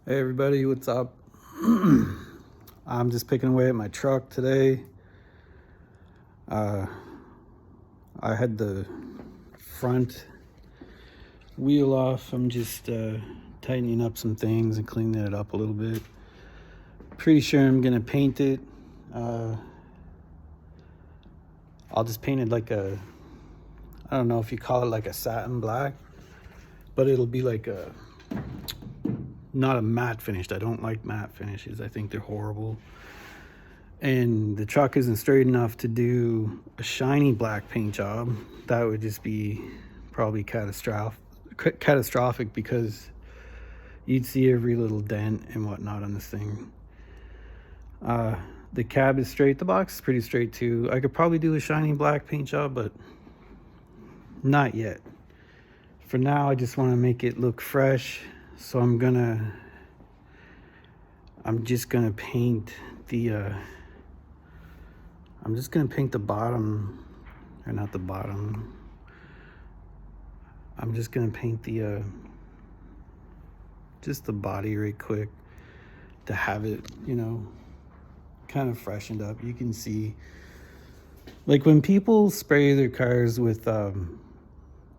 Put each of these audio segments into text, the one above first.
Hey everybody, what's up? I'm just picking away at my truck today. Uh, I had the front wheel off. I'm just tightening up some things and cleaning it up a little bit. Pretty sure I'm gonna paint it. Uh, I'll just paint it like I don't know if you call it like a satin black, but it'll be like not a matte finish. I don't like matte finishes. I think they're horrible. And the truck isn't straight enough to do a shiny black paint job. That would just be probably catastrophic because you'd see every little dent and whatnot on this thing. The cab is straight. The box is pretty straight too. I could probably do a shiny black paint job, but not yet. For now, I just want to make it look fresh. So I'm just gonna paint the I'm just gonna paint the bottom, or not the bottom. I'm just gonna paint the just the body right quick to have it, kind of freshened up. You can see, like when people spray their cars with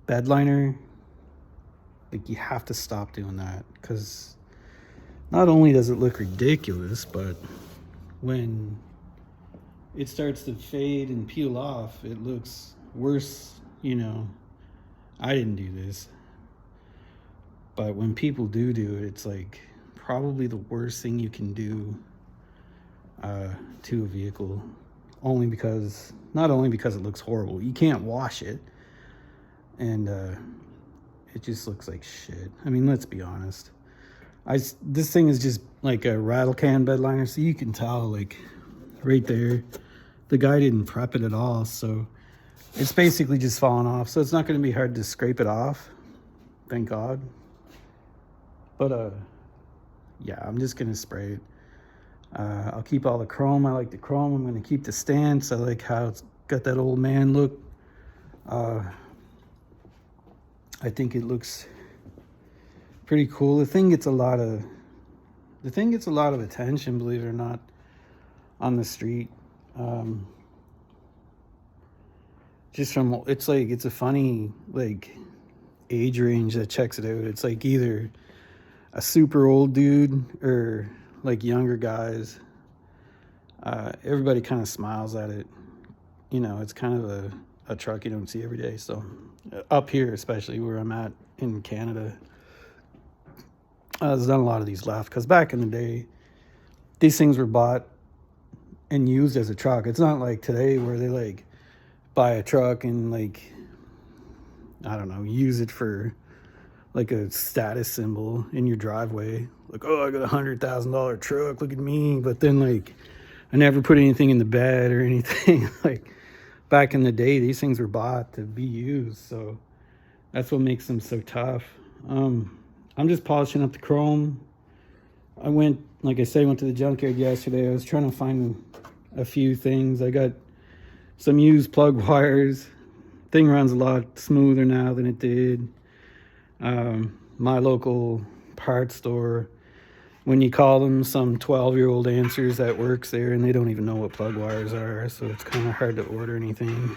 bed liner, like you have to stop doing that because not only does it look ridiculous, but when it starts to fade and peel off, it looks worse. I didn't do this, but when people do it, it's like probably the worst thing you can do to a vehicle. Not only because it looks horrible, you can't wash it, and it just looks like shit. I mean, let's be honest. This thing is just like a rattle can bed liner, so you can tell, like right there, the guy didn't prep it at all, so it's basically just falling off. So it's not going to be hard to scrape it off, thank God. But yeah, I'm just going to spray it. I'll keep all the chrome. I like the chrome. I'm going to keep the stance. I like how it's got that old man look. I think it looks pretty cool. The thing gets a lot of attention, believe it or not, on the street. Just from, it's a funny like age range that checks it out. It's like either a super old dude or like younger guys. Everybody kind of smiles at it. It's kind of a truck you don't see every day. So up here, especially where I'm at in Canada, there's not a lot of these left, because back in the day, these things were bought and used as a truck. It's not like today where they like buy a truck and like, I don't know, use it for like a status symbol in your driveway. Like, oh, I got $100,000 truck, look at me. But then like I never put anything in the bed or anything. Like back in the day, these things were bought to be used. So that's what makes them so tough. I'm just polishing up the chrome. I went to the junkyard yesterday. I was trying to find a few things. I got some used plug wires. Thing runs a lot smoother now than it did. My local parts store, when you call them, some 12-year-old answers that works there, and they don't even know what plug wires are, so it's kind of hard to order anything.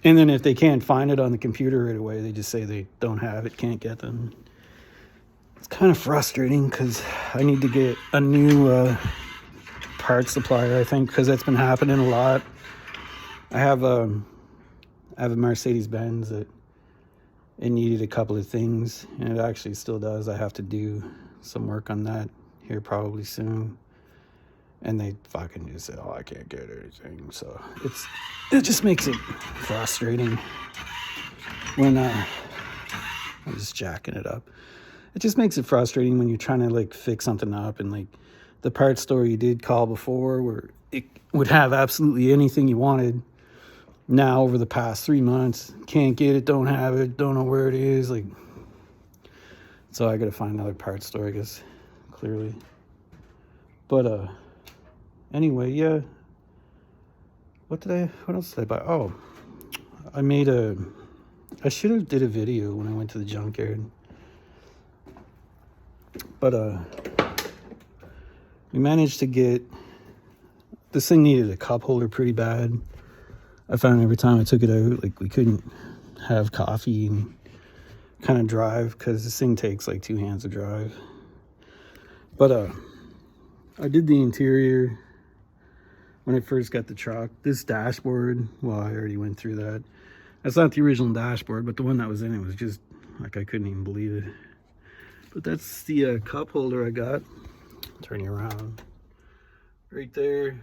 And then if they can't find it on the computer right away, they just say they don't have it, can't get them. It's kind of frustrating because I need to get a new parts supplier, I think, because that's been happening a lot. I have a Mercedes-Benz that it needed a couple of things, and it actually still does. I have to do some work on that here probably soon. And they fucking just say, oh, I can't get anything. So it just makes it frustrating when I'm just jacking it up. It just makes it frustrating when you're trying to like fix something up, and like the parts store you did call before where it would have absolutely anything you wanted. Now over the past 3 months, can't get it, don't have it, don't know where it is. Like, so I gotta find another parts store, I guess, clearly. But anyway, yeah. What else did I buy? Oh, I should have did a video when I went to the junkyard. But we managed to get, this thing needed a cup holder pretty bad. I found every time I took it out, like, we couldn't have coffee and kind of drive, because this thing takes like 2 hands to drive. But I did the interior when I first got the truck. This dashboard, well, I already went through that. That's not the original dashboard, but the one that was in it was just like, I couldn't even believe it. But that's the cup holder I got. Turn you around. Right there.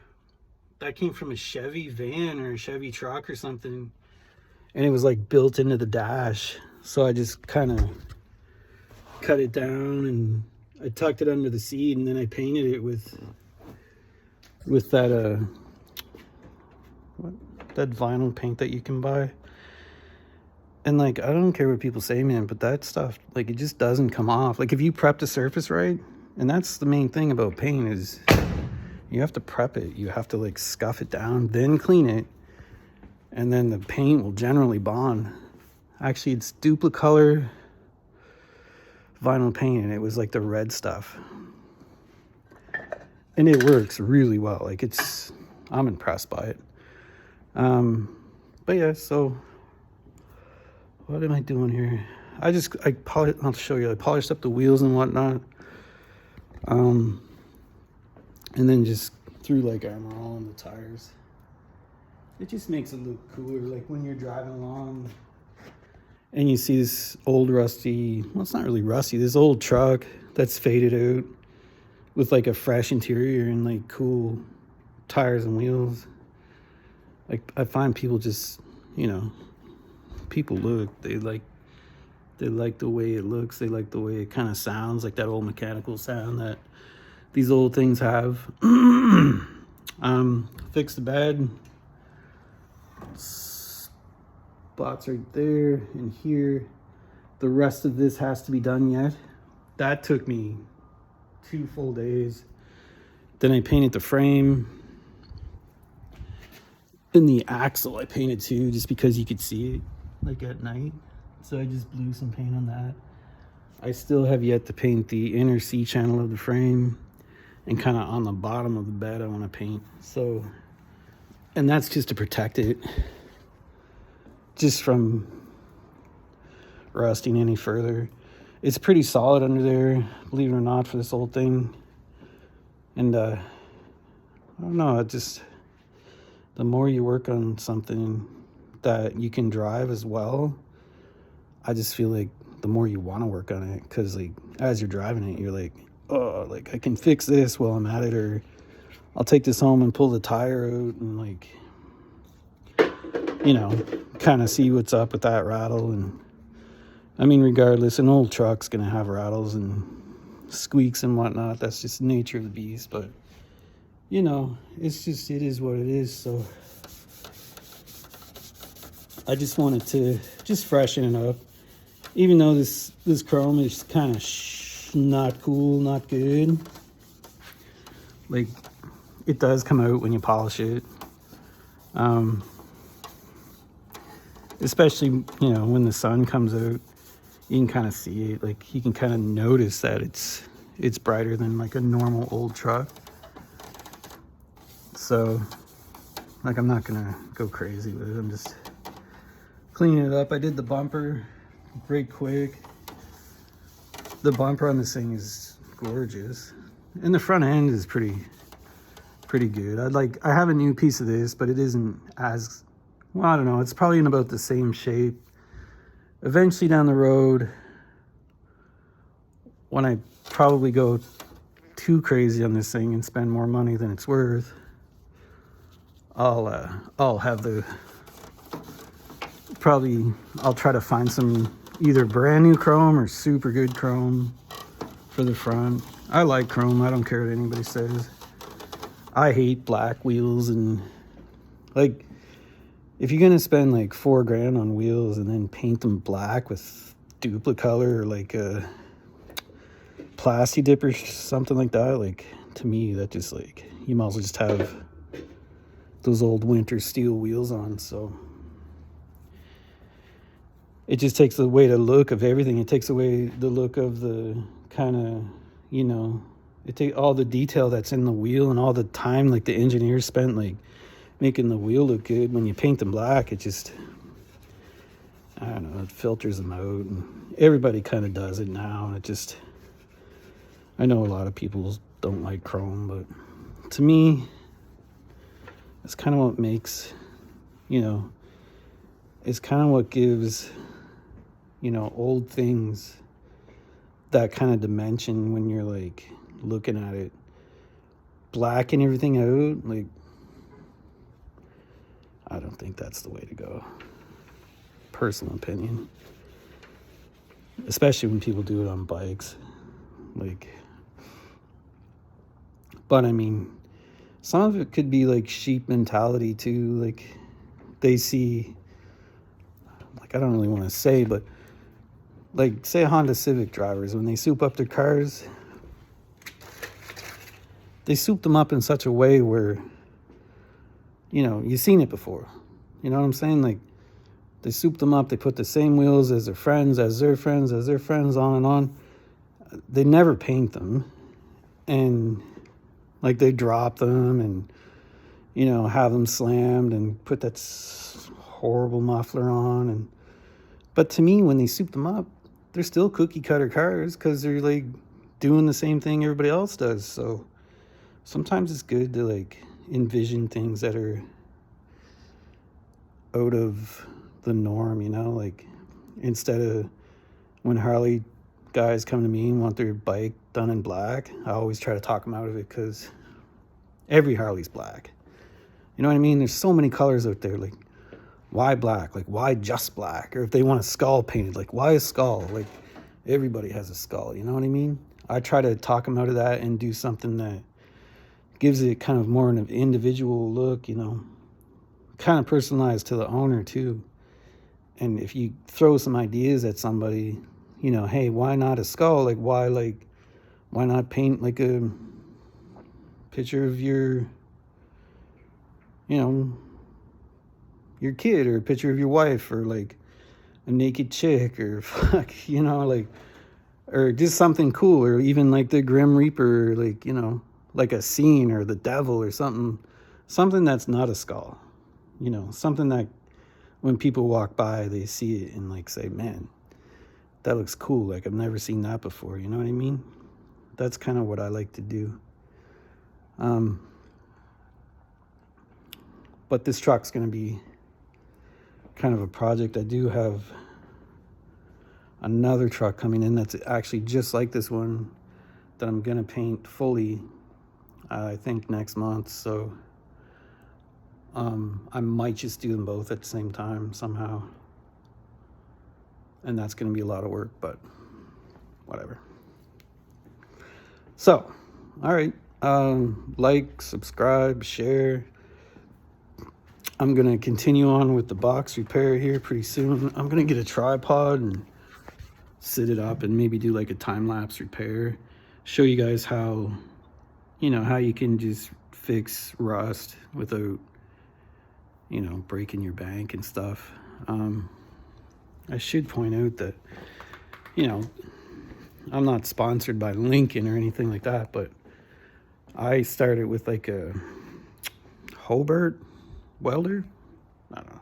That came from a Chevy van or a Chevy truck or something. And it was like built into the dash. So I just kind of cut it down and I tucked it under the seat, and then I painted it with that that vinyl paint that you can buy. And like, I don't care what people say, man, but that stuff, like, it just doesn't come off. Like, if you prep the surface right, and that's the main thing about paint, is you have to prep it. You have to like scuff it down, then clean it, and then the paint will generally bond. Actually, it's Duplicolor vinyl paint, and it was like the red stuff. And it works really well. Like, I'm impressed by it. But yeah, so what am I doing here? I'll show you. I polished up the wheels and whatnot. And then just threw like Armor All on the tires. It just makes it look cooler. Like when you're driving along and you see this old rusty, well, it's not really rusty, this old truck that's faded out with like a fresh interior and like cool tires and wheels. Like, I find people just, people look, they like the way it looks, they like the way it kind of sounds, like that old mechanical sound that these old things have. Fix the bed, spots right there and here. The rest of this has to be done yet. That took me 2 full days. Then I painted the frame. And the axle I painted too, just because you could see it like at night. So I just blew some paint on that. I still have yet to paint the inner C channel of the frame, and kind of on the bottom of the bed I want to paint. So, and that's just to protect it just from rusting any further. It's pretty solid under there, believe it or not, for this old thing. And I don't know, it just, the more you work on something that you can drive as well, I just feel like the more you want to work on it, because like as you're driving it, you're like, oh, like I can fix this while I'm at it, or I'll take this home and pull the tire out and like, kind of see what's up with that rattle. And I mean, regardless, an old truck's gonna have rattles and squeaks and whatnot. That's just the nature of the beast. But it's just, it is what it is. So I just wanted to just freshen it up, even though this chrome is kind of not cool, not good. Like, it does come out when you polish it, especially when the sun comes out, you can kind of see it. Like, you can kind of notice that it's brighter than like a normal old truck. So, like, I'm not gonna go crazy with it. I'm just cleaning it up. I did the bumper right quick. The bumper on this thing is gorgeous, and the front end is pretty good. I have a new piece of this, but it isn't as well. I don't know. It's probably in about the same shape. Eventually down the road, when I probably go too crazy on this thing and spend more money than it's worth, I'll have I'll try to find some either brand new chrome or super good chrome for the front. I like chrome. I don't care what anybody says. I hate black wheels, and like, if you're gonna spend like $4,000 on wheels and then paint them black with Duplicolor or like a Plasti Dip or something like that, like, to me, that just, like, you might as well just have those old winter steel wheels on. So it just takes away the look of everything. It takes away the look of the kind of you know, it take all the detail that's in the wheel and all the time like the engineers spent like making the wheel look good. When you paint them black, it just, I don't know, it filters them out, and everybody kind of does it now. It just, I know a lot of people don't like chrome, but to me, it's kind of what makes, you know, it's kind of what gives, you know, old things that kind of dimension when you're like looking at it. Blacking everything out, like, I don't think that's the way to go. Personal opinion. Especially when people do it on bikes. Like, but I mean, some of it could be like sheep mentality too. Like, they see, like, I don't really want to say, but like, say Honda Civic drivers, when they soup up their cars, they soup them up in such a way where, you know, you've seen it before. You know what I'm saying? Like, they soup them up, they put the same wheels as their friends, as their friends, as their friends, on and on. They never paint them. And, like, they drop them and, you know, have them slammed and put that horrible muffler on. And but to me, when they soup them up, they're still cookie cutter cars because they're, like, doing the same thing everybody else does. So sometimes it's good to, like, envision things that are out of the norm, you know, like, instead of when Harley guys come to me and want their bike done in black, I always try to talk them out of it because every Harley's black. You know what I mean? There's so many colors out there. Like, why black? Like, why just black? Or if they want a skull painted, like, why a skull? Like, everybody has a skull, you know what I mean? I try to talk them out of that and do something that gives it kind of more an individual look, you know, kind of personalized to the owner too. And if you throw some ideas at somebody, you know, hey, why not a skull? Like, why not paint like a picture of your, you know, your kid, or a picture of your wife, or like a naked chick, or fuck, you know, like, or just something cool, or even like the Grim Reaper, like, you know, like a scene, or the devil, or something that's not a skull, you know, something that when people walk by, they see it and like say, man, that looks cool. Like, I've never seen that before. You know what I mean? That's kind of what I like to do. But this truck's going to be kind of a project. I do have another truck coming in that's actually just like this one that I'm going to paint fully, I think next month. So I might just do them both at the same time somehow. And that's going to be a lot of work, but whatever. So, all right. Like, subscribe, share. I'm going to continue on with the box repair here pretty soon. I'm going to get a tripod and sit it up and maybe do like a time-lapse repair. Show you guys how, you know, how you can just fix rust without, you know, breaking your bank and stuff. I should point out that, you know, I'm not sponsored by Lincoln or anything like that, but I started with like a Hobart welder. I don't know.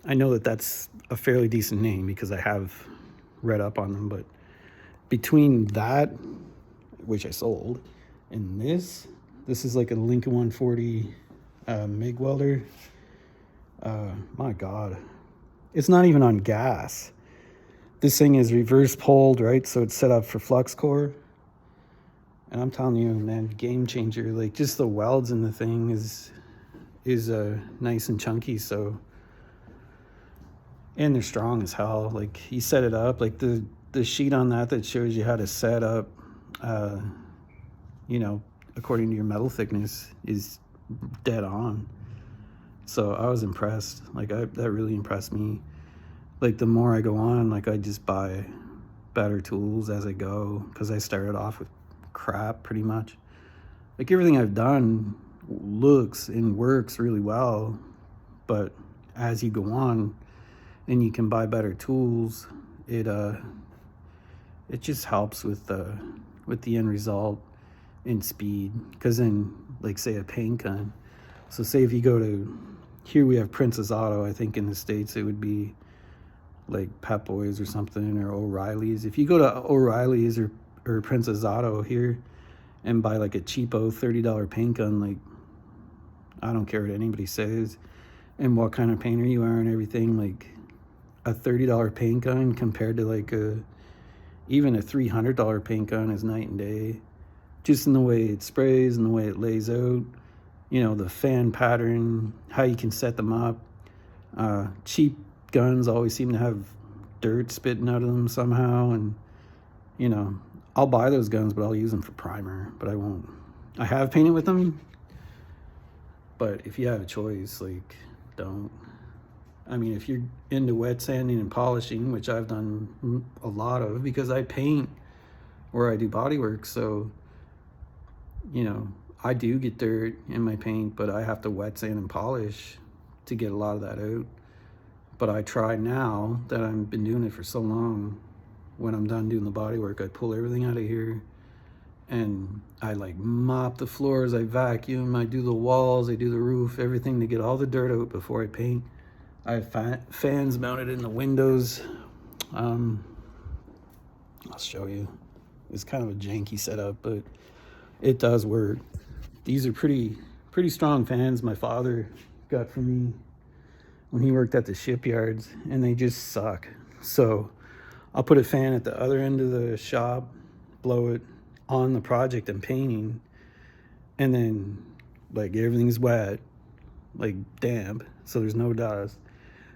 I know that that's a fairly decent name because I have read up on them, but between that, which I sold, and this is like a Lincoln 140 MIG welder. My God, it's not even on gas. This thing is reverse poled, right? So it's set up for flux core. And I'm telling you, man, game changer. Like, just the welds in the thing is nice and chunky. So, and they're strong as hell. Like, you set it up, like the sheet on that shows you how to set up, you know, according to your metal thickness is dead on. So I was impressed. Like, that really impressed me. Like, the more I go on, like, I just buy better tools as I go, because I started off with crap pretty much. Like, everything I've done looks and works really well, but as you go on and you can buy better tools, it it just helps with the end result in speed. Because then, like, say a paint gun, so say if you go to, here we have Princess Auto, I think in the States it would be like Pep Boys or something, or O'Reilly's. If you go to O'Reilly's or Princess Auto here and buy like a cheapo $30 paint gun, like, I don't care what anybody says and what kind of painter you are and everything, like a $30 paint gun compared to like even a $300 paint gun is night and day, just in the way it sprays and the way it lays out, you know, the fan pattern, how you can set them up. Cheap guns always seem to have dirt spitting out of them somehow, and you know, I'll buy those guns, but I'll use them for primer, but I won't. I have painted with them, but if you have a choice, like, don't. I mean, if you're into wet sanding and polishing, which I've done a lot of because I paint where I do body work, so you know, I do get dirt in my paint, but I have to wet sand and polish to get a lot of that out. But I try now that I've been doing it for so long, when I'm done doing the body work, I pull everything out of here and I like mop the floors, I vacuum, I do the walls, I do the roof, everything to get all the dirt out before I paint. I have fans mounted in the windows. I'll show you. It's kind of a janky setup, but it does work. These are pretty strong fans my father got for me when he worked at the shipyards, and they just suck. So I'll put a fan at the other end of the shop, blow it on the project I'm painting, and then like everything's wet, like damp, so there's no dust.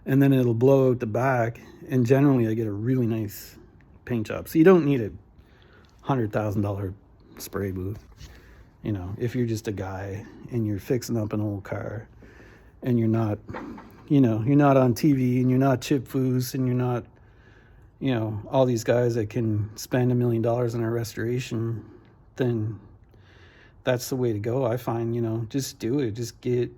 And then it'll blow out the back, and generally I get a really nice paint job. So you don't need a $100,000 spray booth. You know, if you're just a guy and you're fixing up an old car and you're not, you know, you're not on TV and you're not Chip Foose and you're not, you know, all these guys that can spend $1 million on a restoration, then that's the way to go. I find, you know, just do it. Just get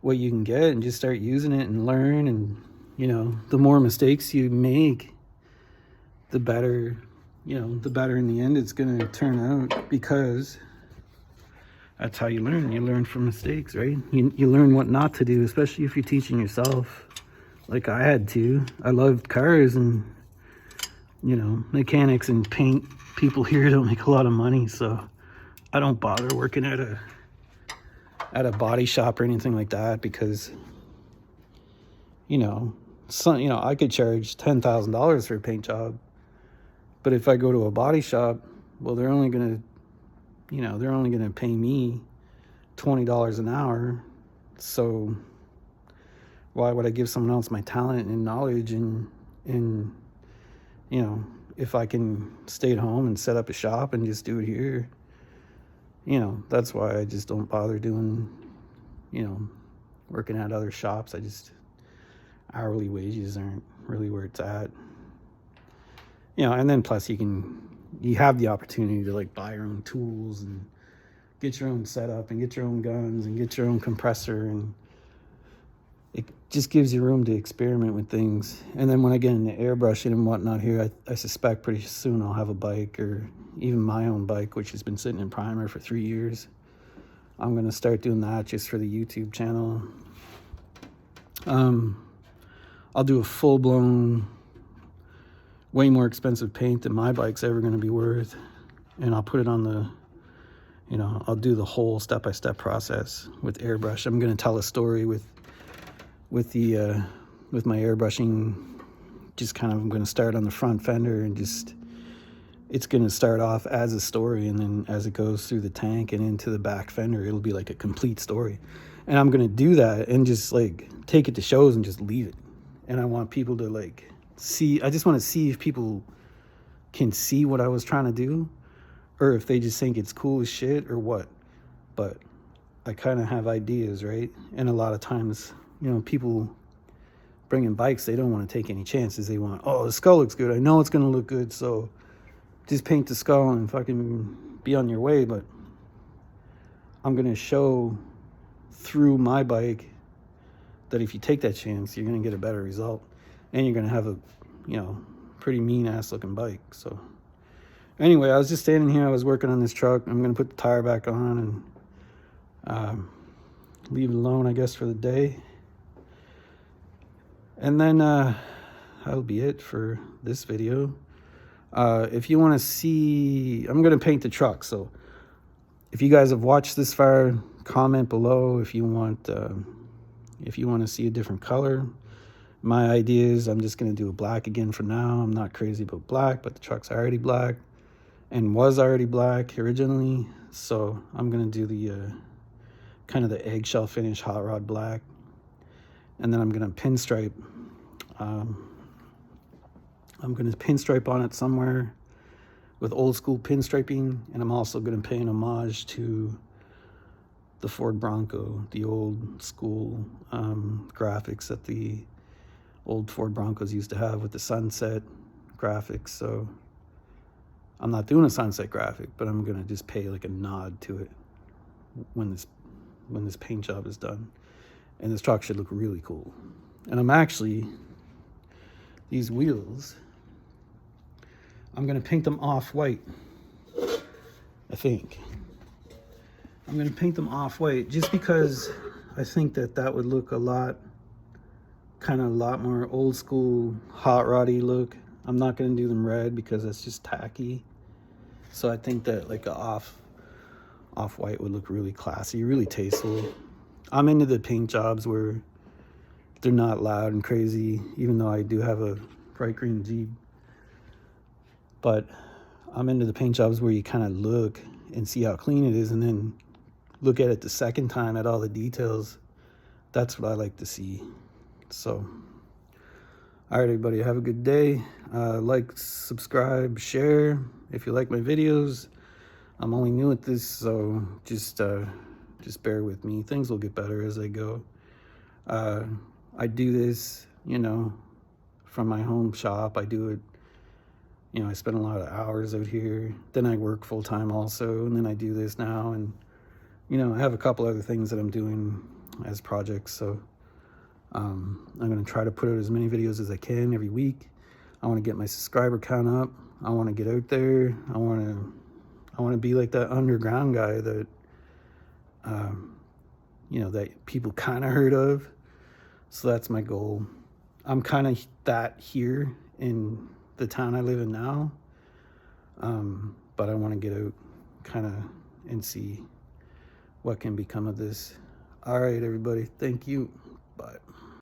what you can get and just start using it and learn. And, you know, the more mistakes you make, the better, you know, the better in the end it's going to turn out, because that's how you learn. You learn from mistakes, right? You learn what not to do, especially if you're teaching yourself, like I had to. I loved cars, and, you know, mechanics and paint people here don't make a lot of money, so I don't bother working at a body shop or anything like that, because, you know, I could charge $10,000 for a paint job, but if I go to a body shop, well, they're only gonna pay me $20 an hour. So why would I give someone else my talent and knowledge, and you know, if I can stay at home and set up a shop and just do it here? You know, that's why I just don't bother doing, you know, working at other shops. Hourly wages aren't really where it's at. You know, and then plus you have the opportunity to like buy your own tools and get your own setup and get your own guns and get your own compressor, and it just gives you room to experiment with things. And then when I get into airbrushing and whatnot here, I suspect pretty soon I'll have a bike, or even my own bike, which has been sitting in primer for 3 years. I'm going to start doing that just for the YouTube channel. I'll do a full-blown, way more expensive paint than my bike's ever going to be worth, and I'll put it on the, you know, I'll do the whole step-by-step process with airbrush. I'm going to tell a story with my airbrushing. Just kind of, I'm going to start on the front fender, and just, it's going to start off as a story, and then as it goes through the tank and into the back fender, it'll be like a complete story. And I'm going to do that and just like take it to shows and just leave it. And I want people to like see, I just want to see if people can see what I was trying to do, or if they just think it's cool as shit or what. But I kind of have ideas, right? And a lot of times, you know, people bringing bikes, they don't want to take any chances. They want, oh, the skull looks good, I know it's going to look good, so just paint the skull and fucking be on your way. But I'm going to show through my bike that if you take that chance, you're going to get a better result, and you're going to have a, you know, pretty mean ass looking bike. So Anyway, I was just standing here. I was working on this truck. I'm going to put the tire back on and leave it alone, I guess, for the day. And then that'll be it for this video. If you want to see, I'm going to paint the truck. So if you guys have watched this far, comment below if you want to see a different color. My idea is I'm just going to do a black again for now. I'm not crazy about black, but the truck's already black and was already black originally. So I'm going to do the kind of the eggshell finish hot rod black. And then I'm going to pinstripe. I'm going to pinstripe on it somewhere with old school pinstriping. And I'm also going to pay an homage to the Ford Bronco, the old school graphics that the old Ford Broncos used to have with the sunset graphics. So I'm not doing a sunset graphic, but I'm going to just pay like a nod to it when this paint job is done. And this truck should look really cool. And I'm actually, these wheels, I'm going to paint them off-white, I think. I'm going to paint them off-white just because I think that would look a lot more old school, hot roddy look. I'm not going to do them red because that's just tacky. So I think that like a off-white would look really classy, really tasteful. I'm into the paint jobs where they're not loud and crazy, even though I do have a bright green Jeep. But I'm into the paint jobs where you kind of look and see how clean it is and then look at it the second time at all the details. That's what I like to see. So, all right, everybody, have a good day. Like, subscribe, share if you like my videos. I'm only new at this, so just bear with me. Things will get better as I go. I do this, from my home shop. I do it, I spend a lot of hours out here. Then I work full time also, and then I do this now. And, I have a couple other things that I'm doing as projects. So I'm going to try to put out as many videos as I can every week. I want to get my subscriber count up. I want to get out there. I want to be like that underground guy that, that people kind of heard of. So that's my goal. I'm kind of that here in the town I live in now. But I want to get out kind of and see what can become of this. All right, everybody. Thank you. Bye.